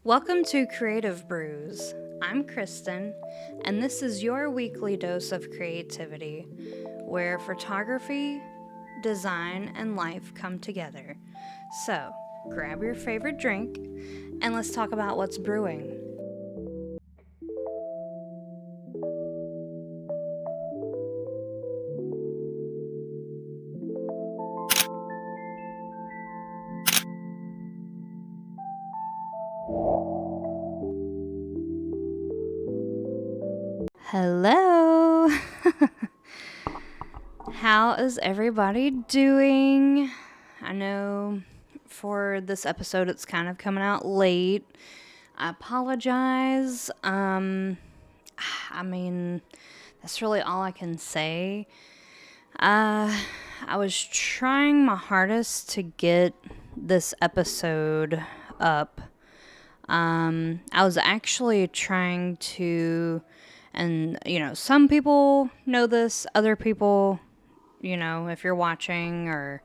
Welcome to Creative Brews. I'm Kristen, and this is your weekly dose of creativity, where photography, design, and life come together. So, grab your favorite drink, and let's talk about what's brewing. Hello! How is everybody doing? I know for this episode it's kind of coming out late. I apologize. I mean, that's really all I can say. I was trying my hardest to get this episode up. I was actually trying to, and some people know this, other people, if you're watching, or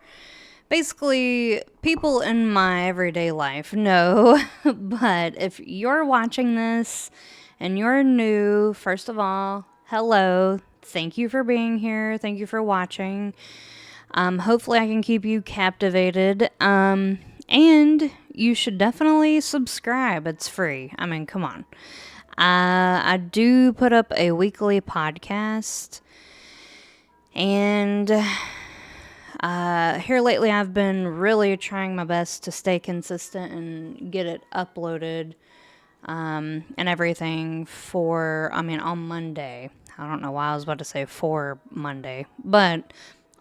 basically people in my everyday life know. But if you're watching this and you're new, first of all, hello. Thank you for being here. Thank you for watching. Hopefully I can keep you captivated. And you should definitely subscribe. It's free. I mean, come on. I do put up a weekly podcast. And here lately I've been really trying my best to stay consistent and get it uploaded and everything on Monday. I don't know why I was about to say for Monday, but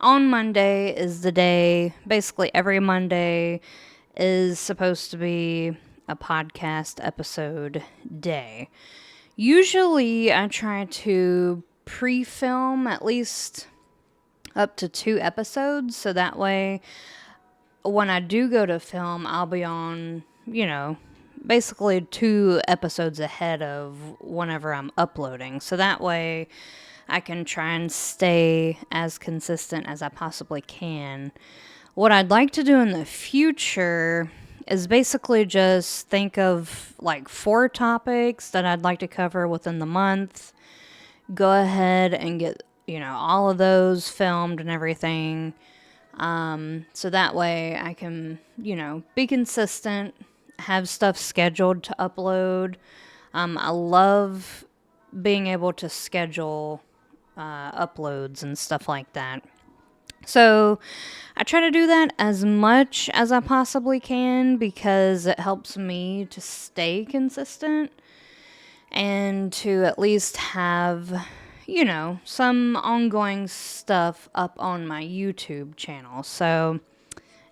on Monday is the day. Basically, every Monday is supposed to be a podcast episode day. Usually, I try to pre-film at least up to 2 episodes, so that way, when I do go to film, I'll be on, basically 2 episodes ahead of whenever I'm uploading. So that way I can try and stay as consistent as I possibly can. What I'd like to do in the future is basically just think of like 4 topics that I'd like to cover within the month. Go ahead and get, all of those filmed and everything. So that way I can, be consistent, have stuff scheduled to upload. I love being able to schedule uploads and stuff like that. So I try to do that as much as I possibly can because it helps me to stay consistent and to at least have, some ongoing stuff up on my YouTube channel. So,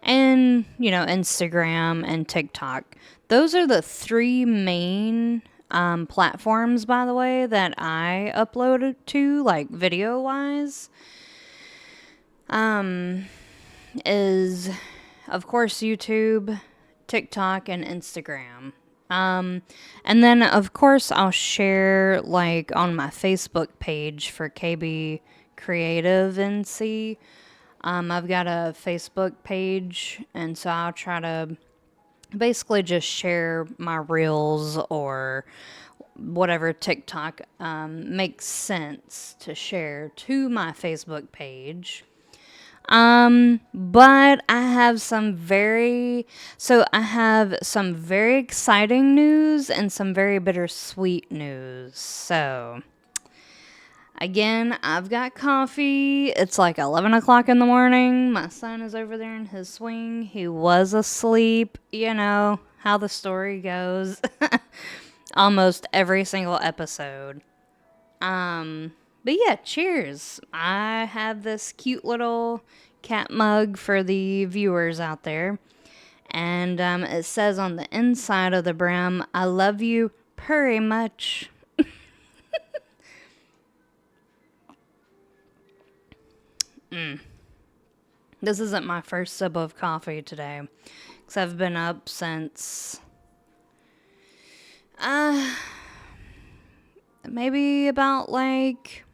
and, Instagram and TikTok. Those are the 3 main platforms, by the way, that I uploaded to, like video wise. Is of course YouTube, TikTok, and Instagram. And then of course I'll share like on my Facebook page for KB Creative NC. I've got a Facebook page, and so I'll try to basically just share my reels or whatever TikTok makes sense to share to my Facebook page. But I have some very exciting news and some very bittersweet news. So, again, I've got coffee. It's like 11 o'clock in the morning. My son is over there in his swing. He was asleep. You know how the story goes. Almost every single episode. But yeah, cheers. I have this cute little cat mug for the viewers out there. And it says on the inside of the brim, I love you very much. This isn't my first sip of coffee today, because I've been up since maybe about like,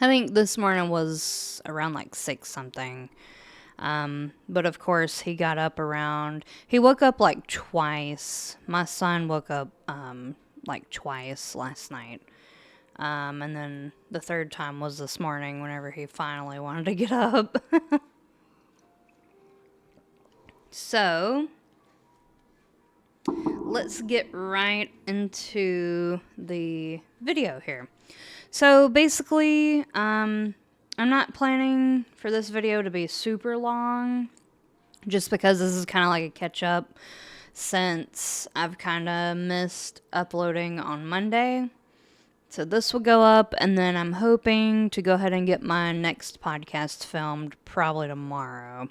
I think this morning was around like 6 something. But of course, he woke up like twice. My son woke up, like twice last night. And then the third time was this morning whenever he finally wanted to get up. So, let's get right into the video here. So basically, I'm not planning for this video to be super long, just because this is kind of like a catch up since I've kind of missed uploading on Monday. So this will go up, and then I'm hoping to go ahead and get my next podcast filmed probably tomorrow.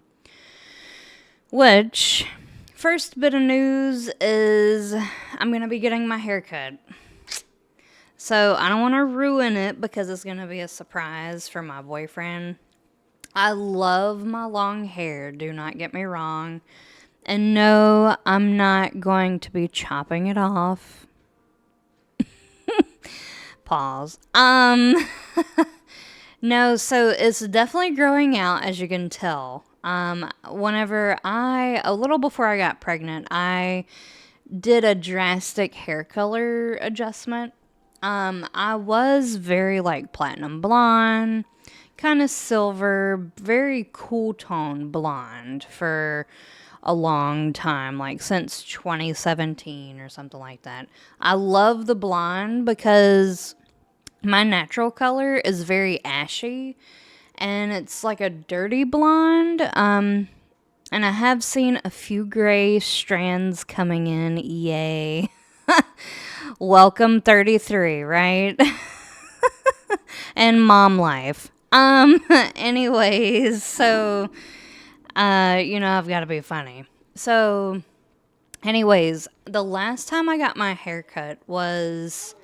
Which, first bit of news is I'm going to be getting my hair cut. So I don't want to ruin it because it's going to be a surprise for my boyfriend. I love my long hair, do not get me wrong. And no, I'm not going to be chopping it off. Pause. No, so it's definitely growing out, as you can tell. A little before I got pregnant, I did a drastic hair color adjustment. I was very like platinum blonde, kind of silver, very cool tone blonde for a long time, like since 2017 or something like that. I love the blonde because my natural color is very ashy and it's like a dirty blonde. And I have seen a few gray strands coming in. Yay. Welcome 33, right? And mom life. Anyways, so, I've got to be funny. So, anyways, the last time I got my hair cut was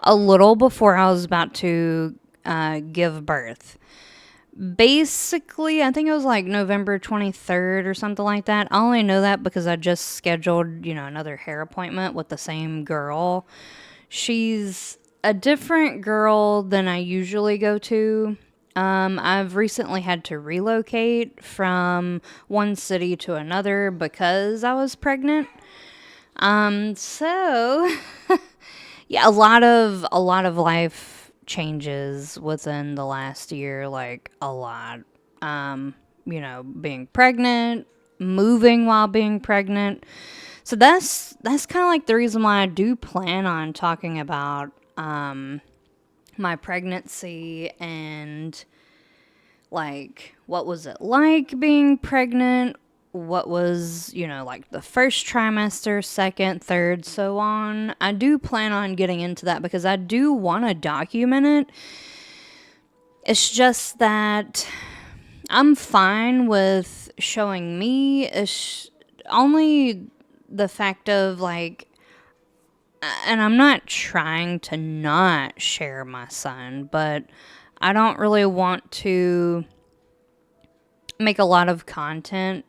a little before I was about to give birth. Basically, I think it was like November 23rd or something like that. I only know that because I just scheduled, another hair appointment with the same girl. She's a different girl than I usually go to. I've recently had to relocate from one city to another because I was pregnant. So yeah, a lot of life changes within the last year, like a lot. Being pregnant, moving while being pregnant. So that's kind of like the reason why I do plan on talking about my pregnancy and like what was it like being pregnant, what was, like the first trimester, second, third, so on. I do plan on getting into that because I do want to document it. It's just that I'm fine with showing me. It's only the fact of like, and I'm not trying to not share my son, but I don't really want to make a lot of content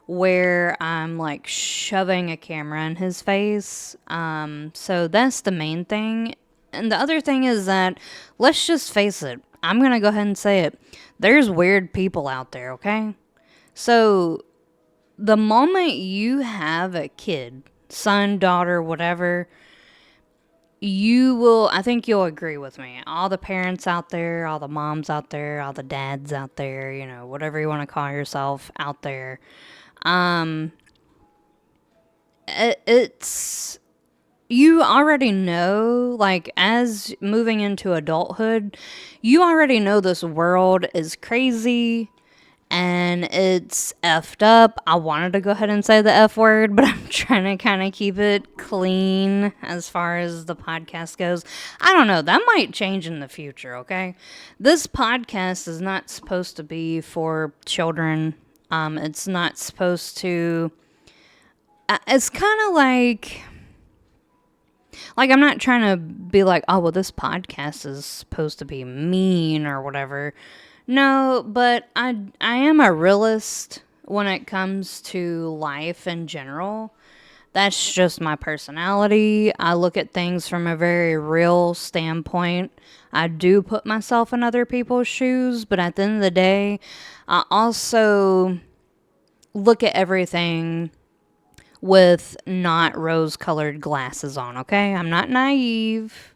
where I'm like shoving a camera in his face. So that's the main thing. And the other thing is that, let's just face it, I'm going to go ahead and say it. There's weird people out there, okay? So the moment you have a kid, son, daughter, whatever, I think you'll agree with me. All the parents out there, all the moms out there, all the dads out there, whatever you want to call yourself out there. It's, you already know, like, as moving into adulthood, you already know this world is crazy and it's effed up. I wanted to go ahead and say the F word, but I'm trying to kind of keep it clean as far as the podcast goes. I don't know. That might change in the future, okay? This podcast is not supposed to be for children. It's not supposed to... It's kind of like I'm not trying to be like, oh, well, this podcast is supposed to be mean or whatever. No, but I am a realist when it comes to life in general. That's just my personality. I look at things from a very real standpoint. I do put myself in other people's shoes, but at the end of the day, I also look at everything with not rose colored glasses on, okay? I'm not naive.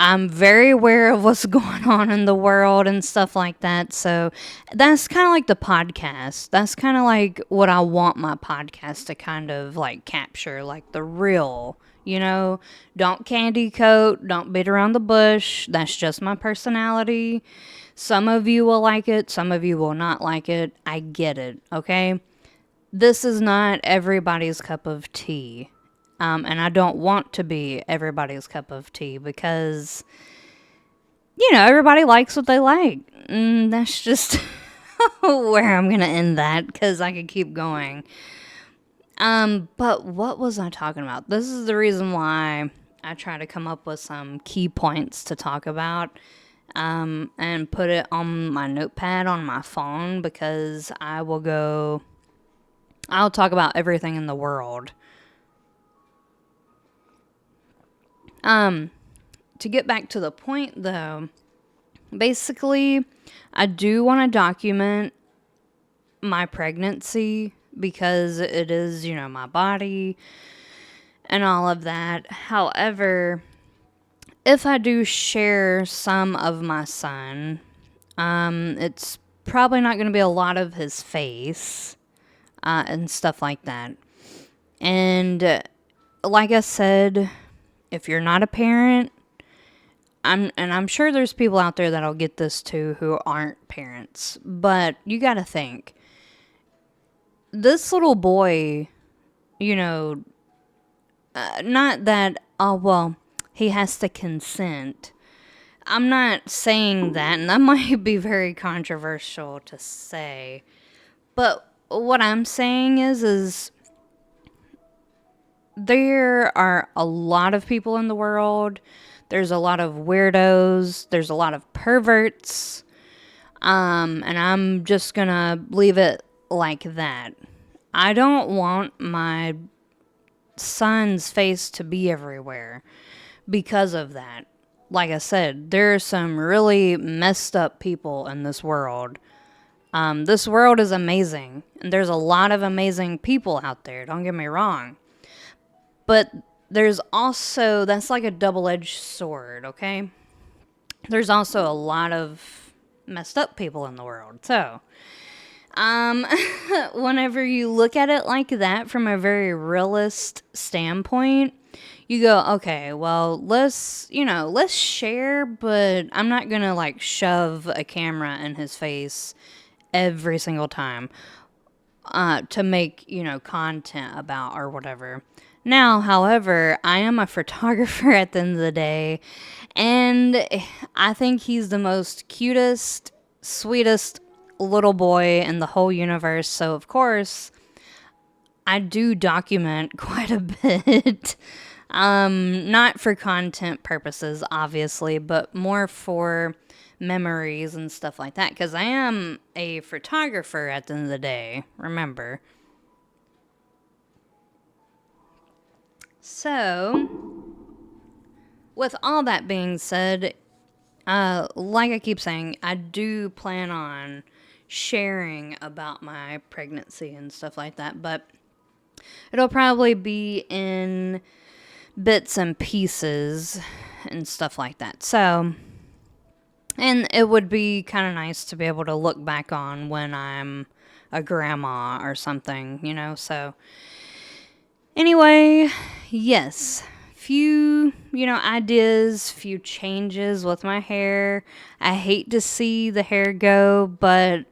I'm very aware of what's going on in the world and stuff like that. So that's kind of like the podcast. That's kind of like what I want my podcast to kind of like capture, like the real, you know, don't candy coat, don't beat around the bush. That's just my personality. Some of you will like it, some of you will not like it. I get it, okay? This is not everybody's cup of tea. And I don't want to be everybody's cup of tea because, everybody likes what they like. And that's just where I'm going to end that because I could keep going. But what was I talking about? This is the reason why I try to come up with some key points to talk about. And put it on my notepad on my phone because I'll talk about everything in the world. To get back to the point though, basically, I do want to document my pregnancy because it is, my body and all of that. However, if I do share some of my son, it's probably not going to be a lot of his face and stuff like that. And like I said, if you're not a parent, I'm sure there's people out there that'll get this too who aren't parents, but you got to think this little boy, not that, oh well, he has to consent. I'm not saying that, and that might be very controversial to say, but what I'm saying is there are a lot of people in the world. There's a lot of weirdos. There's a lot of perverts. And I'm just gonna leave it like that. I don't want my son's face to be everywhere because of that. Like I said, there are some really messed up people in this world. This world is amazing, and there's a lot of amazing people out there, don't get me wrong. But there's also, that's like a double-edged sword, okay? There's also a lot of messed up people in the world. So, whenever you look at it like that from a very realist standpoint, you go, okay, well, let's share, but I'm not gonna like shove a camera in his face every single time to make, content about or whatever. Now, however, I am a photographer at the end of the day, and I think he's the most cutest, sweetest little boy in the whole universe. So, of course, I do document quite a bit. Not for content purposes, obviously, but more for memories and stuff like that. Because I am a photographer at the end of the day, remember. So, with all that being said, like I keep saying, I do plan on sharing about my pregnancy and stuff like that, but it'll probably be in bits and pieces and stuff like that. So, and it would be kind of nice to be able to look back on when I'm a grandma or something, so anyway, yes, few, ideas, few changes with my hair. I hate to see the hair go, but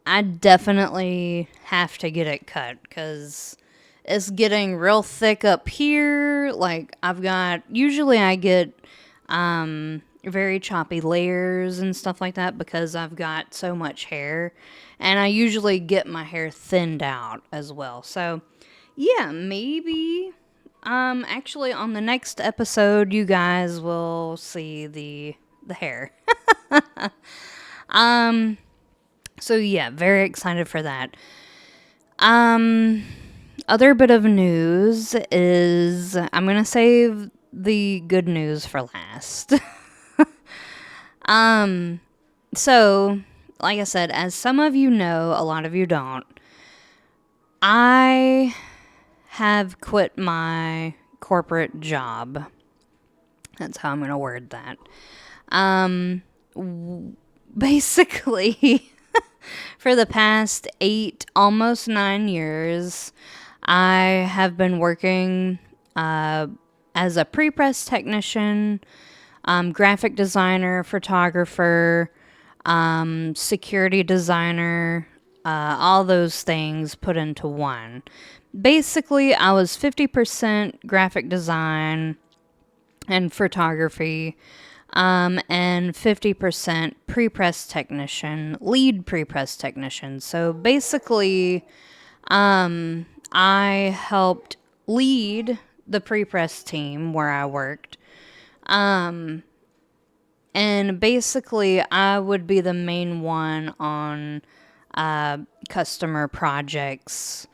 I definitely have to get it cut because it's getting real thick up here. Like usually I get very choppy layers and stuff like that because I've got so much hair, and I usually get my hair thinned out as well. So yeah, maybe actually on the next episode you guys will see the hair. So yeah, very excited for that. other bit of news is I'm going to save the good news for last. So, like I said, as some of you know, a lot of you don't, I have quit my corporate job. That's how I'm going to word that. Basically, for the past 8, almost 9 years, I have been working as a pre-press technician, graphic designer, photographer, security designer, all those things put into one. Basically, I was 50% graphic design and photography, and 50% pre-press technician, lead pre-press technician. So basically, I helped lead the pre-press team where I worked. And basically, I would be the main one on customer projects.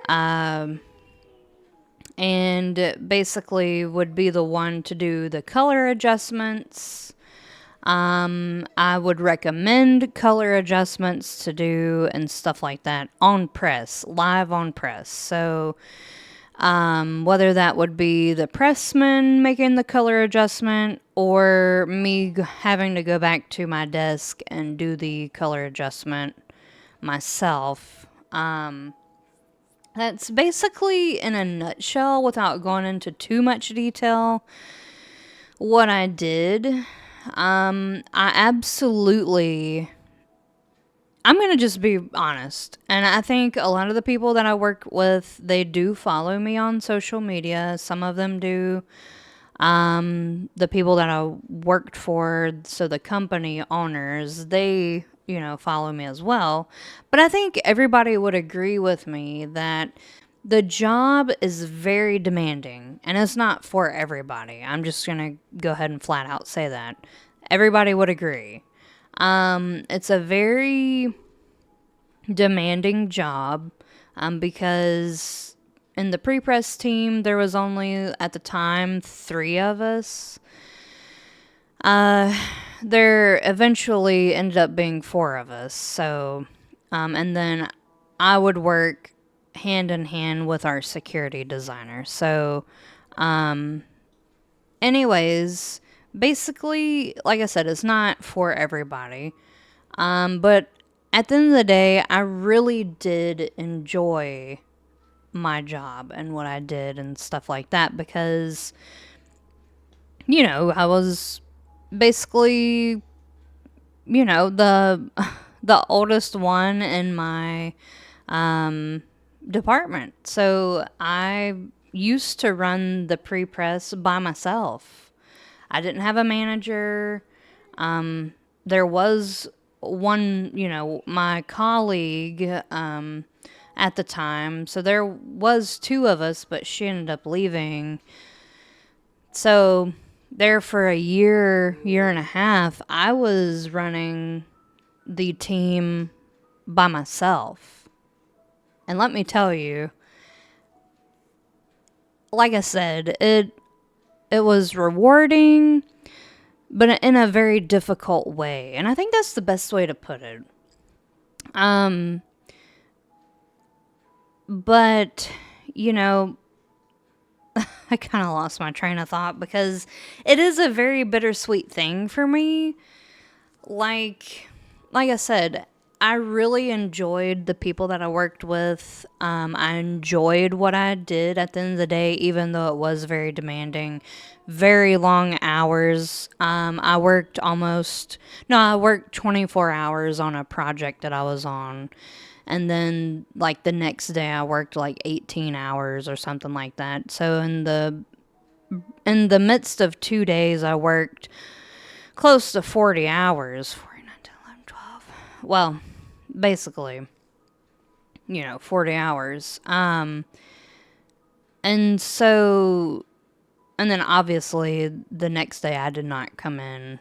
And basically would be the one to do the color adjustments. I would recommend color adjustments to do and stuff like that on press, live on press. So whether that would be the pressman making the color adjustment or me having to go back to my desk and do the color adjustment myself. That's basically, in a nutshell, without going into too much detail, what I did. I absolutely. I'm going to just be honest. And I think a lot of the people that I work with, they do follow me on social media. Some of them do. The people that I worked for, so the company owners, they, follow me as well. But I think everybody would agree with me that the job is very demanding and it's not for everybody. I'm just going to go ahead and flat out say that. Everybody would agree. It's a very demanding job because in the pre-press team, there was only, at the time, 3 of us. There eventually ended up being 4 of us. So, and then I would work hand in hand with our security designer. So, anyways, basically, like I said, it's not for everybody. But at the end of the day, I really did enjoy my job and what I did and stuff like that because, I was basically, the oldest one in my department. So I used to run the pre-press by myself. I didn't have a manager. There was one, my colleague at the time. So there was 2 of us, but she ended up leaving. So there for a year and a half, I was running the team by myself. And let me tell you, like I said, it was rewarding, but in a very difficult way. And I think that's the best way to put it. But, I kind of lost my train of thought because it is a very bittersweet thing for me. Like I said, I really enjoyed the people that I worked with. I enjoyed what I did at the end of the day, even though it was very demanding, very long hours. I worked 24 hours on a project that I was on. And then, like, the next day I worked, like, 18 hours or something like that. So in the midst of 2 days, I worked close to 40 hours. 49, 10, 11, 12. Well, basically, 40 hours. And so, and then obviously the next day I did not come in.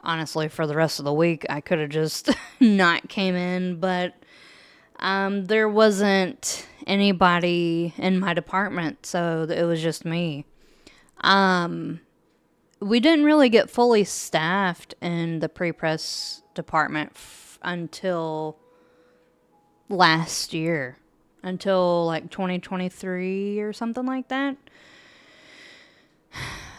Honestly, for the rest of the week, I could have just not came in, but there wasn't anybody in my department, so it was just me. We didn't really get fully staffed in the pre-press department until last year, until like 2023 or something like that.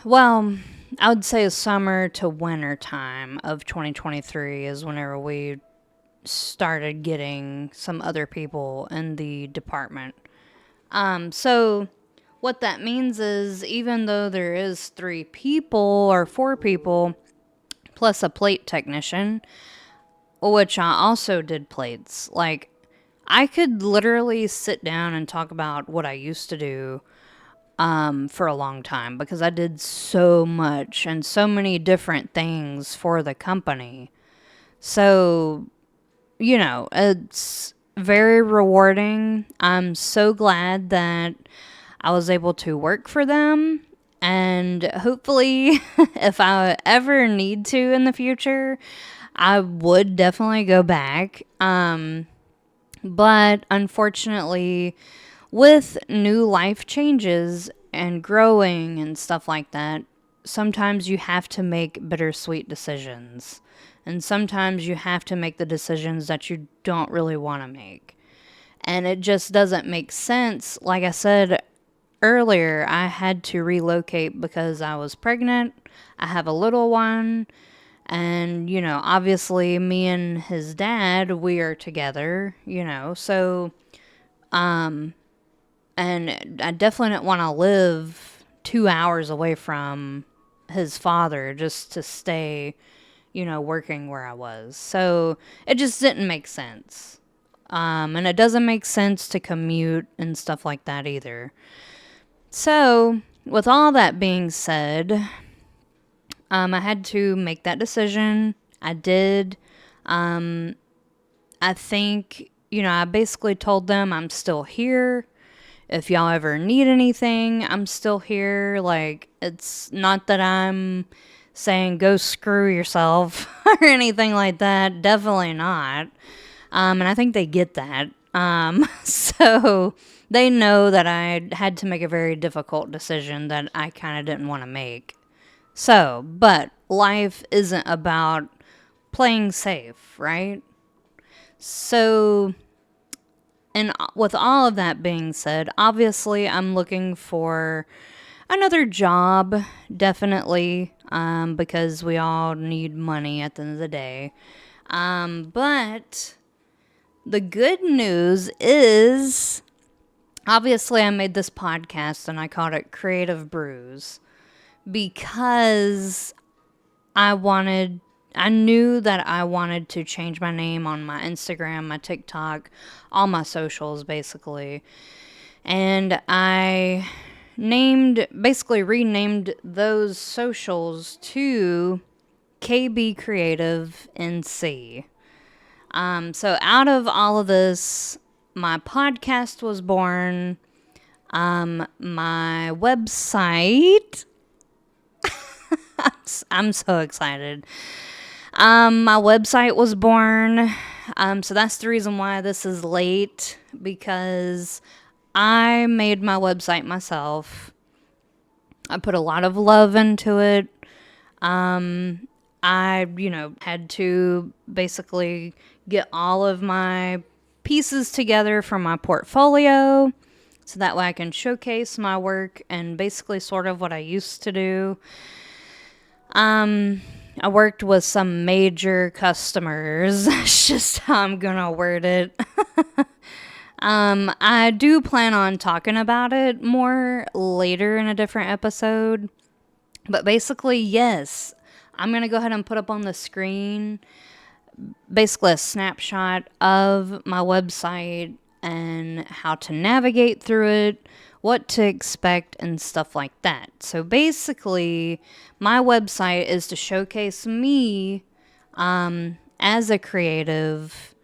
Well, I would say summer to winter time of 2023 is whenever we started getting some other people in the department. So what that means is even though there is 3 people or 4 people plus a plate technician, which I also did plates, like I could literally sit down and talk about what I used to do for a long time because I did so much and so many different things for the company. So, it's very rewarding. I'm so glad that I was able to work for them. And hopefully, if I ever need to in the future, I would definitely go back. But unfortunately, with new life changes and growing and stuff like that, sometimes you have to make bittersweet decisions. And sometimes you have to make the decisions that you don't really want to make. And it just doesn't make sense. Like I said earlier, I had to relocate because I was pregnant. I have a little one. And, obviously, me and his dad, we are together, so, and I definitely didn't want to live 2 hours away from his father just to stay, working where I was. So it just didn't make sense. And it doesn't make sense to commute and stuff like that either. So, with all that being said, I had to make that decision. I did. I think, I basically told them I'm still here. If y'all ever need anything, I'm still here. Like, it's not that I'm saying go screw yourself or anything like that. Definitely not. And I think they get that. So they know that I had to make a very difficult decision that I kind of didn't want to make. So, but life isn't about playing safe, right? So, and with all of that being said, obviously I'm looking for another job, definitely, because we all need money at the end of the day. But the good news is, obviously I made this podcast and I called it Creative Brews because I knew that I wanted to change my name on my Instagram, my TikTok, all my socials basically. And I basically renamed those socials to KB Creative NC. So out of all of this, my podcast was born. My website, I'm so excited. My website was born. So that's the reason why this is late, because I made my website myself. I put a lot of love into it. I, had to basically get all of my pieces together for my portfolio so that way I can showcase my work and basically sort of what I used to do. I worked with some major customers. That's just how I'm gonna word it. I do plan on talking about it more later in a different episode. But basically, yes, I'm gonna go ahead and put up on the screen basically a snapshot of my website and how to navigate through it, what to expect, and stuff like that. So basically, my website is to showcase me as a creative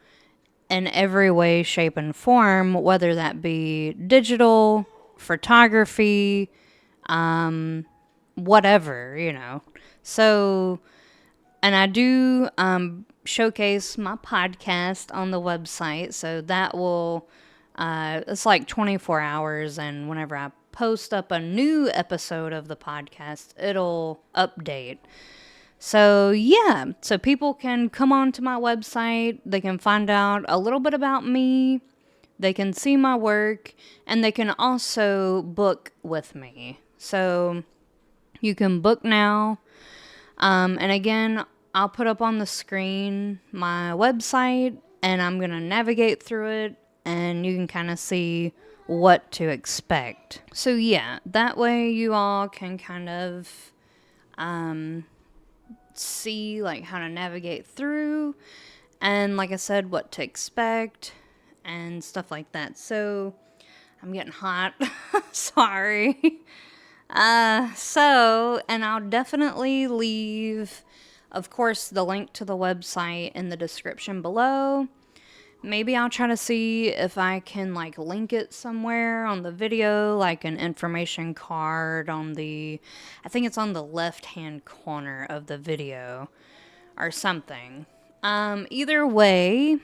in every way, shape, and form, whether that be digital, photography, whatever. So, and I do showcase my podcast on the website, so that will It's like 24 hours, and whenever I post up a new episode of the podcast, it'll update. So, yeah, so people can come on to my website, they can find out a little bit about me, they can see my work, and they can also book with me. So, you can book now. And again, I'll put up on the screen my website, and I'm going to navigate through it, and you can kind of see what to expect. So, yeah, that way you all can kind of see like how to navigate through, and like I said, what to expect and stuff like that. So, I'm getting hot. Sorry. And I'll definitely leave, of course, the link to the website in the description below. Maybe I'll try to see if I can like link it somewhere on the video, like an information card on I think it's on the left-hand corner of the video or something. Either way,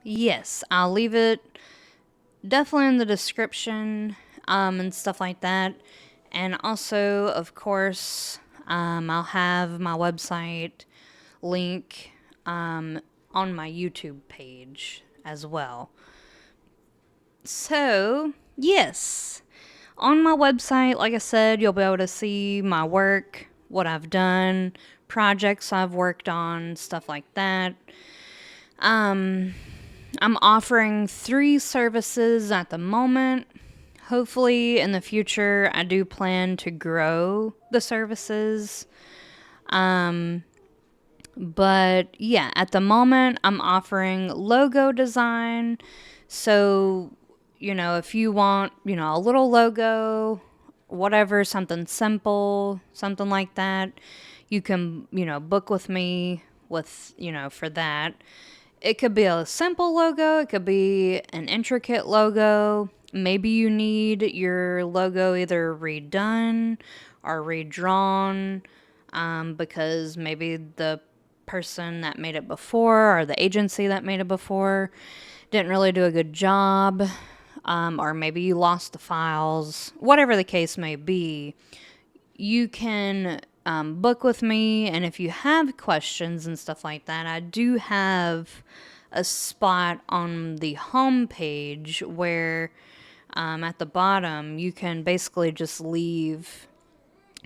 yes, I'll leave it definitely in the description, and stuff like that. And also, of course, I'll have my website link on my YouTube page as well. So, yes, on my website, like I said, you'll be able to see my work, what I've done, projects I've worked on, stuff like that. I'm offering 3 services at the moment. Hopefully, in the future, I do plan to grow the services. But yeah, at the moment, I'm offering logo design. So, if you want, a little logo, whatever, something simple, something like that, you can, book with me with, for that. It could be a simple logo, it could be an intricate logo. Maybe you need your logo either redone or redrawn, because maybe the person that made it before or the agency that made it before didn't really do a good job, or maybe you lost the files. Whatever the case may be, you can book with me, and if you have questions and stuff like that, I do have a spot on the home page where at the bottom you can basically just leave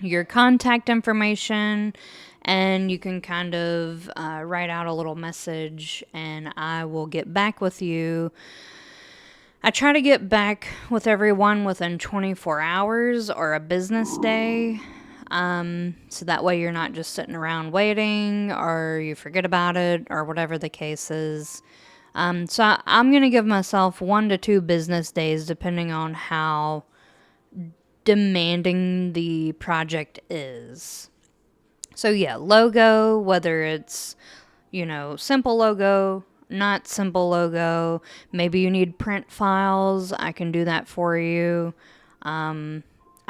your contact information, and you can kind of write out a little message, and I will get back with you. I try to get back with everyone within 24 hours or a business day. So that way you're not just sitting around waiting or you forget about it or whatever the case is. So I'm going to give myself 1 to 2 business days depending on how demanding the project is. So yeah, logo, whether it's, simple logo, not simple logo, maybe you need print files, I can do that for you. I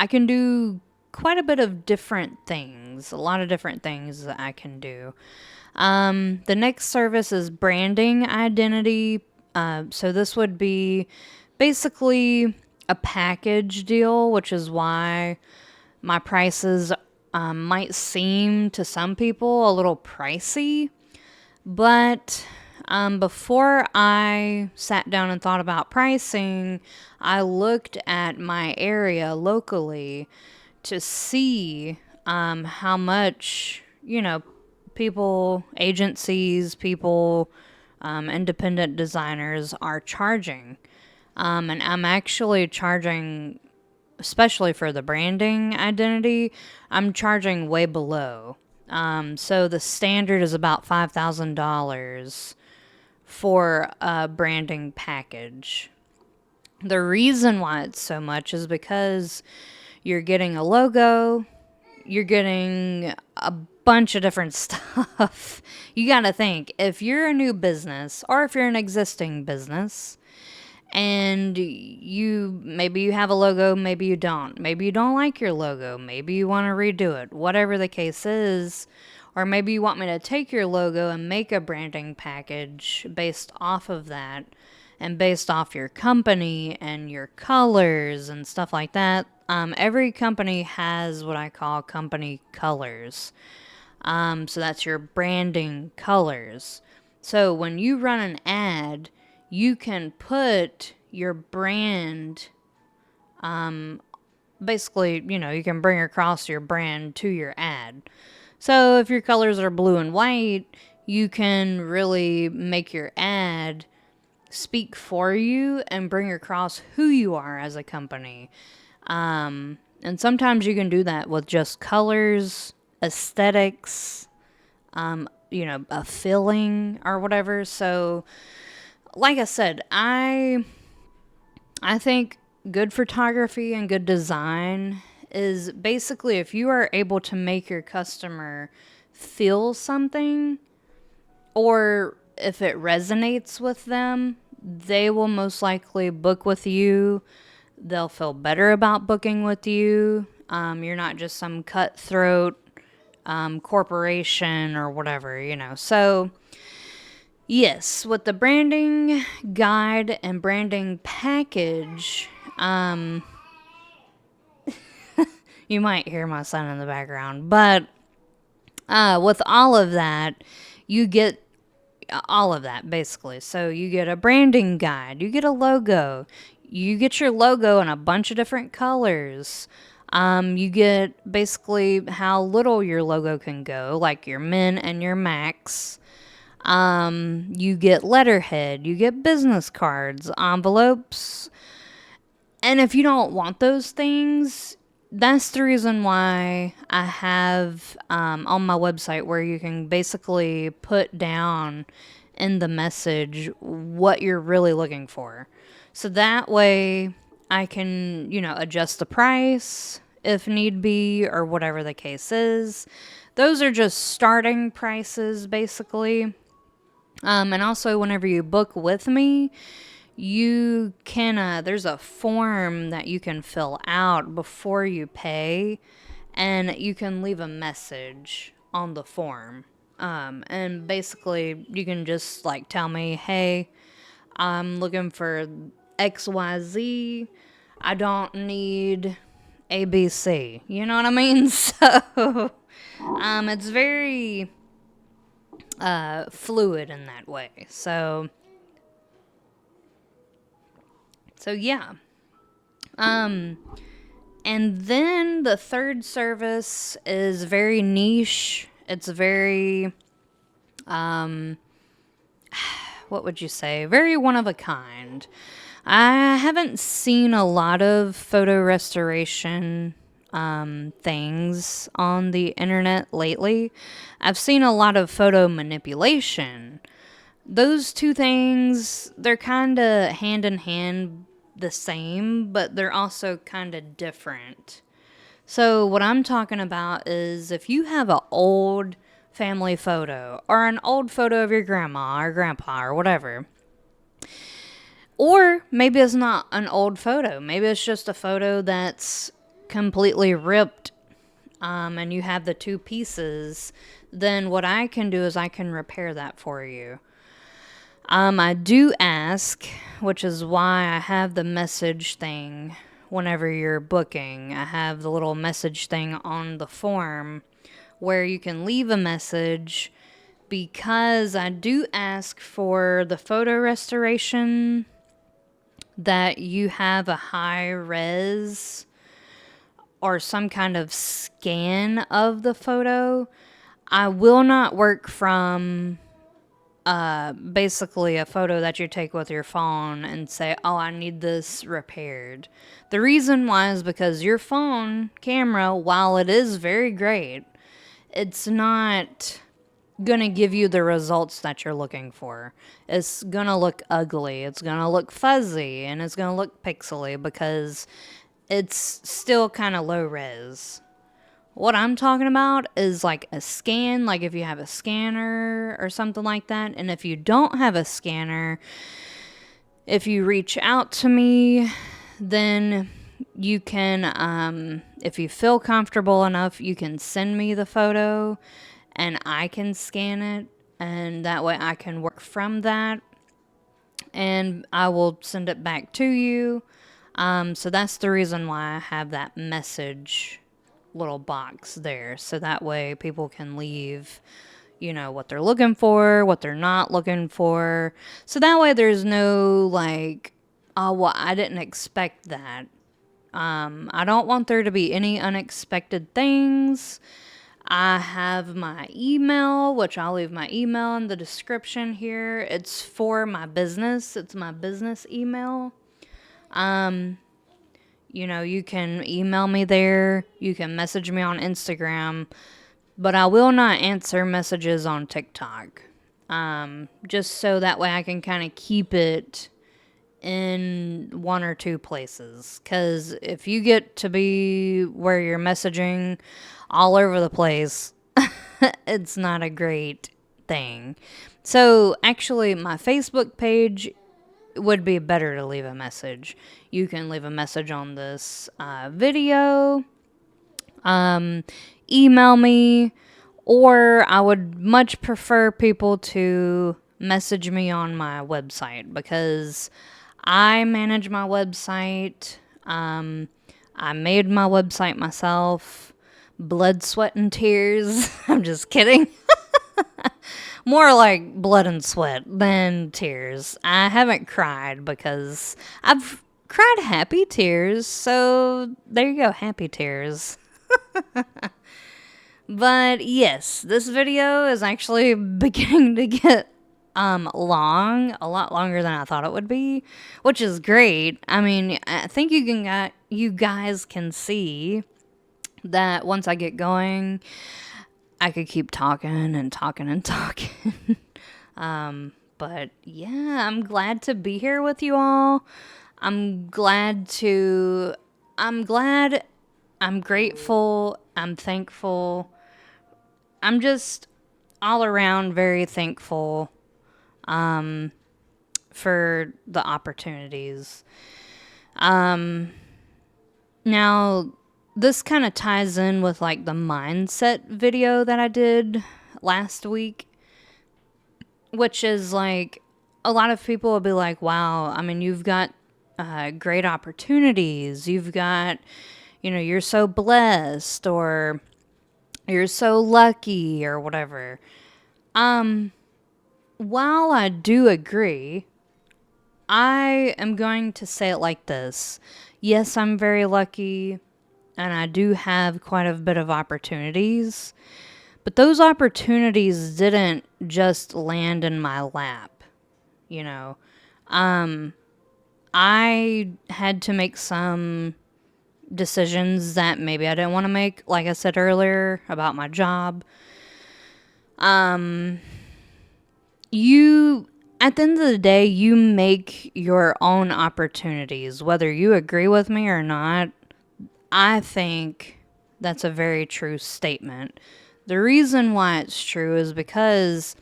can do quite a bit of different things, a lot of different things that I can do. The next service is branding identity. So this would be basically a package deal, which is why my prices might seem to some people a little pricey. But before I sat down and thought about pricing, I looked at my area locally to see how much, people, agencies, people, independent designers are charging. And I'm actually charging, especially for the branding identity, I'm charging way below. So the standard is about $5,000 for a branding package. The reason why it's so much is because you're getting a logo, you're getting a bunch of different stuff. You gotta think, if you're a new business or if you're an existing business and maybe you have a logo, maybe you don't. Maybe you don't like your logo. Maybe you want to redo it. Whatever the case is, or maybe you want me to take your logo and make a branding package based off of that and based off your company and your colors and stuff like that. Every company has what I call company colors. So that's your branding colors. So when you run an ad, you can put your brand, basically, you can bring across your brand to your ad. So if your colors are blue and white, you can really make your ad speak for you and bring across who you are as a company. And sometimes you can do that with just colors, aesthetics, a feeling or whatever. So, like I said, I think good photography and good design is basically if you are able to make your customer feel something, or if it resonates with them, they will most likely book with you. They'll feel better about booking with you. You're not just some cutthroat corporation or whatever. So, yes, with the branding guide and branding package, you might hear my son in the background, but with all of that, you get all of that basically. So you get a branding guide, you get a logo, you get your logo in a bunch of different colors. You get basically how little your logo can go, like your min and your max. You get letterhead, you get business cards, envelopes. And if you don't want those things, that's the reason why I have on my website where you can basically put down in the message what you're really looking for. So that way I can, adjust the price if need be or whatever the case is. Those are just starting prices basically. And also, whenever you book with me, you can, there's a form that you can fill out before you pay, and you can leave a message on the form. And basically, you can just like tell me, hey, I'm looking for XYZ. I don't need ABC. You know what I mean? So, it's very fluid in that way. So yeah. And then the third service is very niche. It's very, what would you say? Very one of a kind. I haven't seen a lot of photo restoration things on the internet lately. I've seen a lot of photo manipulation. Those two things, they're kind of hand in hand the same, but they're also kind of different. So, what I'm talking about is if you have an old family photo or an old photo of your grandma or grandpa or whatever, or maybe it's not an old photo, maybe it's just a photo that's completely ripped, and you have the two pieces, then what I can do is I can repair that for you. I do ask, which is why I have the message thing whenever you're booking. I have the little message thing on the form where you can leave a message, because I do ask for the photo restoration that you have a high res or some kind of scan of the photo. I will not work from basically a photo that you take with your phone and say, oh, I need this repaired. The reason why is because your phone camera, while it is very great, it's not gonna give you the results that you're looking for. It's gonna look ugly, it's gonna look fuzzy, and it's gonna look pixely because it's still kind of low res. What I'm talking about is like a scan, like if you have a scanner or something like that. And if you don't have a scanner, if you reach out to me, then you can, if you feel comfortable enough, you can send me the photo and I can scan it. And that way I can work from that. and I will send it back to you. So that's the reason why I have that message little box there. So that way people can leave, what they're looking for, what they're not looking for. So that way there's no like, oh, well, I didn't expect that. I don't want there to be any unexpected things. I have my email, which I'll leave my email in the description here. It's for my business. It's my business email. You can email me there. You can message me on Instagram. But I will not answer messages on TikTok. Just so that way I can kind of keep it in one or two places. Because if you get to be where you're messaging all over the place, it's not a great thing. So actually, my Facebook page would be better to leave a message. You can leave a message on this video, email me, or I would much prefer people to message me on my website because I manage my website. I made my website myself. Blood, sweat, and tears. I'm just kidding. More like blood and sweat than tears. I haven't cried because I've cried happy tears. So there you go, happy tears. But yes, this video is actually beginning to get long, a lot longer than I thought it would be, which is great. I mean, I think you guys can see that once I get going, I could keep talking and talking and talking. But yeah, I'm glad to be here with you all. I'm glad, I'm grateful, I'm thankful. I'm just all around very thankful for the opportunities. Now, this kind of ties in with like the mindset video that I did last week, which is like a lot of people will be like, wow, I mean, you've got great opportunities. You've got, you're so blessed or you're so lucky or whatever. While I do agree, I am going to say it like this. Yes, I'm very lucky and I do have quite a bit of opportunities, but those opportunities didn't just land in my lap, you know. I had to make some decisions that maybe I didn't want to make, like I said earlier about my job. You, at the end of the day, you make your own opportunities, whether you agree with me or not. I think that's a very true statement. The reason why it's true is because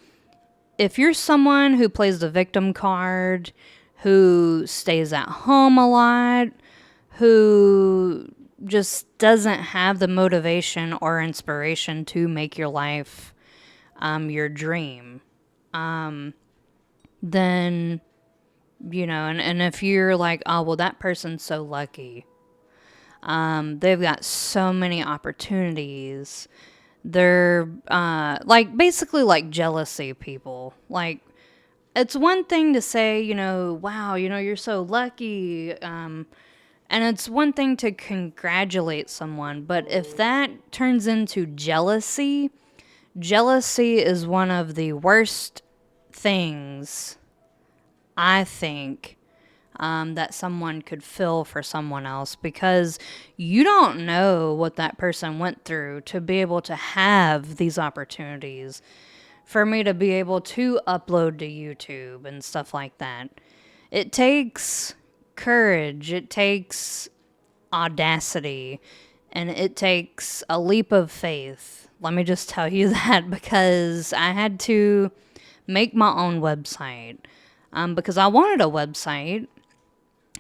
if you're someone who plays the victim card, who stays at home a lot, who just doesn't have the motivation or inspiration to make your life your dream, then, and if you're like, oh, well, that person's so lucky. They've got so many opportunities. They're like basically like jealousy people. Like, it's one thing to say, wow, you're so lucky. And it's one thing to congratulate someone. But if that turns into jealousy, jealousy is one of the worst things, I think, that someone could feel for someone else, because you don't know what that person went through to be able to have these opportunities. For me to be able to upload to YouTube and stuff like that, it takes courage, it takes audacity, and it takes a leap of faith. Let me just tell you that, because I had to make my own website, because I wanted a website.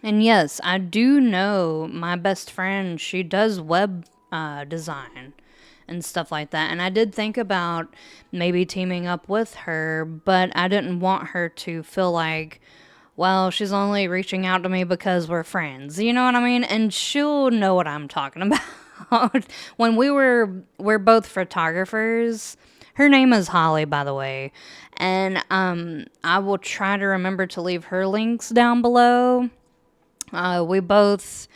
And yes, I do know my best friend, she does web design and stuff like that. And I did think about maybe teaming up with her, but I didn't want her to feel like, well, she's only reaching out to me because we're friends. You know what I mean? And she'll know what I'm talking about. When we're both photographers. Her name is Holly, by the way. And I will try to remember to leave her links down below. We both,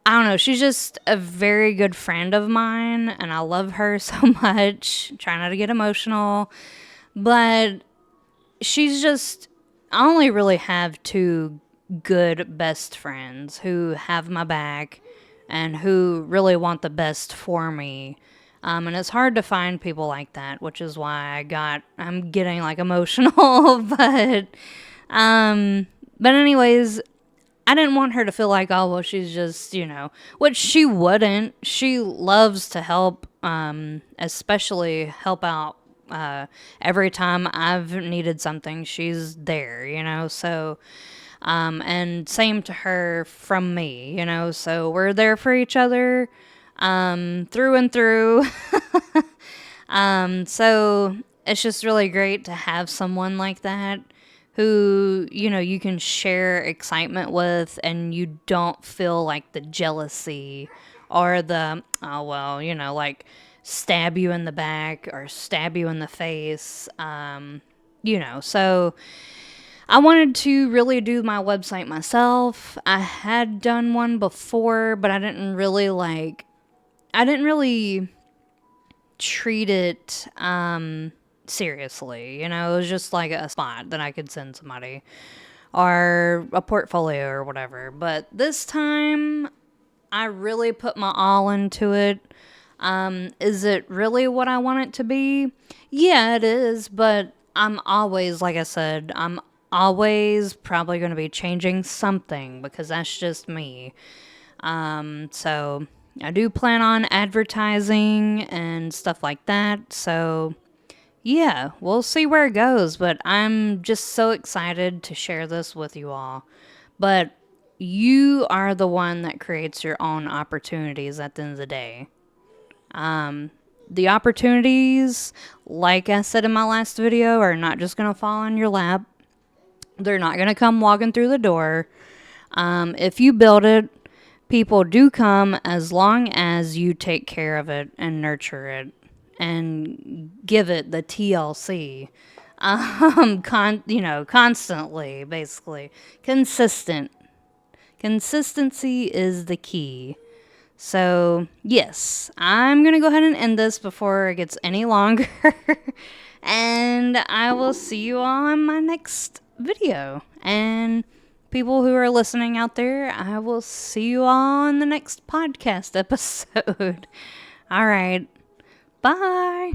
I don't know, she's just a very good friend of mine, and I love her so much. Try not to get emotional, but she's just, I only really have two good best friends who have my back and who really want the best for me. And it's hard to find people like that, which is why I'm getting like emotional, but anyways, I didn't want her to feel like, oh, well, she's just, which she wouldn't. She loves to help, especially help out every time I've needed something. She's there, so, and same to her from me, so we're there for each other, through and through. So it's just really great to have someone like that who, you can share excitement with and you don't feel like the jealousy or the, oh, well, like stab you in the back or stab you in the face. So I wanted to really do my website myself. I had done one before, but I didn't really treat it, seriously. It was just like a spot that I could send somebody or a portfolio or whatever. But this time I really put my all into it. Is it really what I want it to be? Yeah, it is, but I'm always, like I said, I'm always probably going to be changing something because that's just me. So I do plan on advertising and stuff like that. So yeah, we'll see where it goes, but I'm just so excited to share this with you all. But you are the one that creates your own opportunities at the end of the day. The opportunities, like I said in my last video, are not just going to fall on your lap. They're not going to come walking through the door. If you build it, people do come as long as you take care of it and nurture it and give it the TLC. Constantly, basically. Consistent. Consistency is the key. So, yes, I'm going to go ahead and end this before it gets any longer. And I will see you all in my next video. And people who are listening out there, I will see you all in the next podcast episode. All right. Bye.